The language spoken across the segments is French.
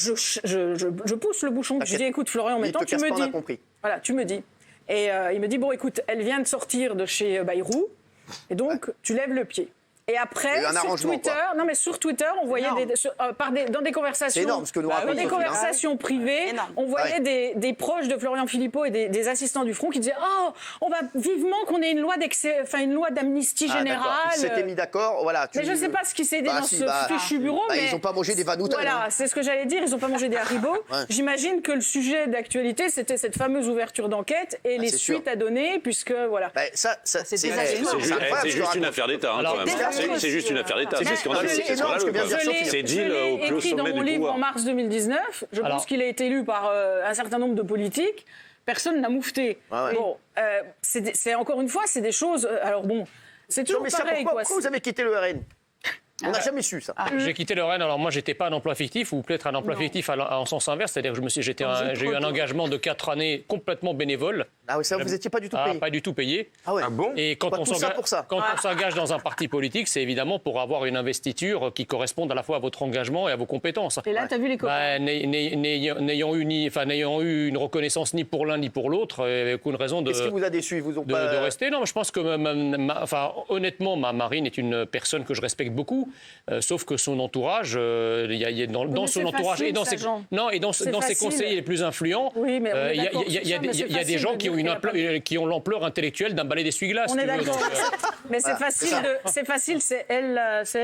Je pousse le bouchon. Je dis, écoute, Florian, maintenant, tu me dis. Compris. Voilà, tu me dis. Et il me dit, bon, écoute, elle vient de sortir de chez Bayrou, et donc, tu lèves le pied. Et après, sur Twitter, on voyait dans des conversations, c'est énorme, ce que nous raconte dans des conversations privées, on voyait des proches de Florian Philippot et des assistants du Front qui disaient on va vivement qu'on ait une loi d'amnistie générale. Ils s'étaient mis d'accord, voilà. Mais je ne sais pas ce qui s'est dit dans ce fichu bureau. Mais ils n'ont pas mangé des vanoutelles. Voilà, c'est ce que j'allais dire. Ils n'ont pas mangé des haribots. J'imagine que le sujet d'actualité, c'était cette fameuse ouverture d'enquête et les suites à donner, puisque voilà. C'est juste une affaire d'État, quand même. C'est juste une affaire d'État. C'est scandaleux. C'est deal au plus haut sommet du pouvoir. Écrit dans mon livre en mars 2019. Je pense qu'il a été lu par un certain nombre de politiques. Personne n'a moufté. Bon, c'est encore une fois, c'est des choses. Alors bon, c'est toujours pareil. Pourquoi vous avez quitté le RN ? On n'a jamais su ça. J'ai quitté le RN, alors moi j'étais pas un emploi fictif, ou peut-être un emploi fictif en sens inverse, c'est-à-dire que j'ai eu un engagement de 4 années complètement bénévole. Ah oui, ça vous n'étiez pas du tout payé. Pas du tout payé. Ah ouais. Bon. Et quand on s'engage dans un parti politique, c'est évidemment pour avoir une investiture qui corresponde à la fois à votre engagement et à vos compétences. Et là, tu as vu les copains. N'ayant eu une reconnaissance ni pour l'un ni pour l'autre, aucune raison de. Qu'est-ce qui vous a déçu ? Ils vous ont pas... de rester. Non, je pense que honnêtement, ma Marine est une personne que je respecte beaucoup. Sauf que son entourage, dans son entourage et dans ses conseillers les plus influents, il y a des gens qui ont l'ampleur intellectuelle d'un balai d'essuie-glace. On est d'accord. Mais c'est facile, c'est elle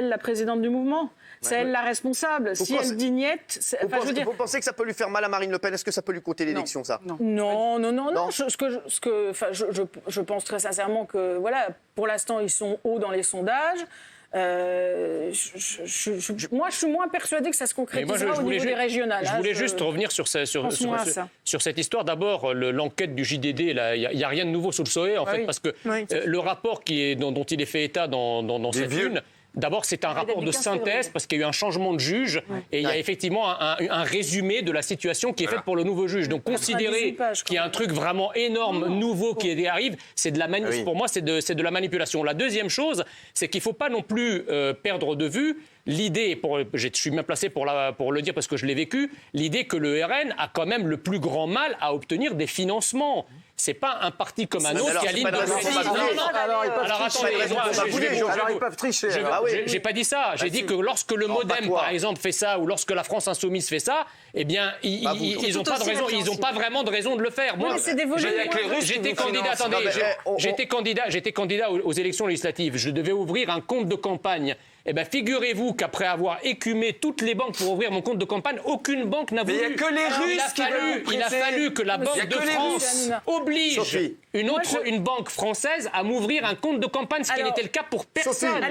la présidente du mouvement. C'est elle la responsable. Si elle dit niet... Vous pensez que ça peut lui faire mal à Marine Le Pen ? Est-ce que ça peut lui coûter l'élection, ça ? Non. Je pense très sincèrement que, voilà, pour l'instant, ils sont hauts dans les sondages. Moi, je suis moins persuadée que ça se concrétisera au niveau des régionales. Je voulais juste revenir sur cette histoire. D'abord, l'enquête du JDD, il n'y a rien de nouveau sous le soleil, en fait, parce que le rapport dont il est fait état dans cette une... D'abord, c'est un rapport de synthèse parce qu'il y a eu un changement de juge et il y a effectivement un résumé de la situation qui est faite pour le nouveau juge. Donc, considérer qu'il y a un truc vraiment énorme, nouveau qui arrive, pour moi, c'est de la manipulation. La deuxième chose, c'est qu'il ne faut pas non plus perdre de vue l'idée, je suis bien placé pour le dire parce que je l'ai vécu, l'idée que le RN a quand même le plus grand mal à obtenir des financements. C'est pas un parti comme un autre qui aligne dans le Alors attendez, ils peuvent tricher. J'ai pas dit ça. J'ai dit que lorsque le MoDem, par exemple, fait ça, ou lorsque la France Insoumise fait ça, eh bien, ils n'ont pas de raison. Ils n'ont pas vraiment de raison de le faire. Moi, j'étais candidat aux élections législatives. Je devais ouvrir un compte de campagne. Eh bien, figurez-vous qu'après avoir écumé toutes les banques pour ouvrir mon compte de campagne, aucune banque n'a voulu. Mais il n'y a que les Russes qui veulent Il a fallu que la Banque de France oblige une banque française à m'ouvrir un compte de campagne, ce qui n'était le cas pour personne.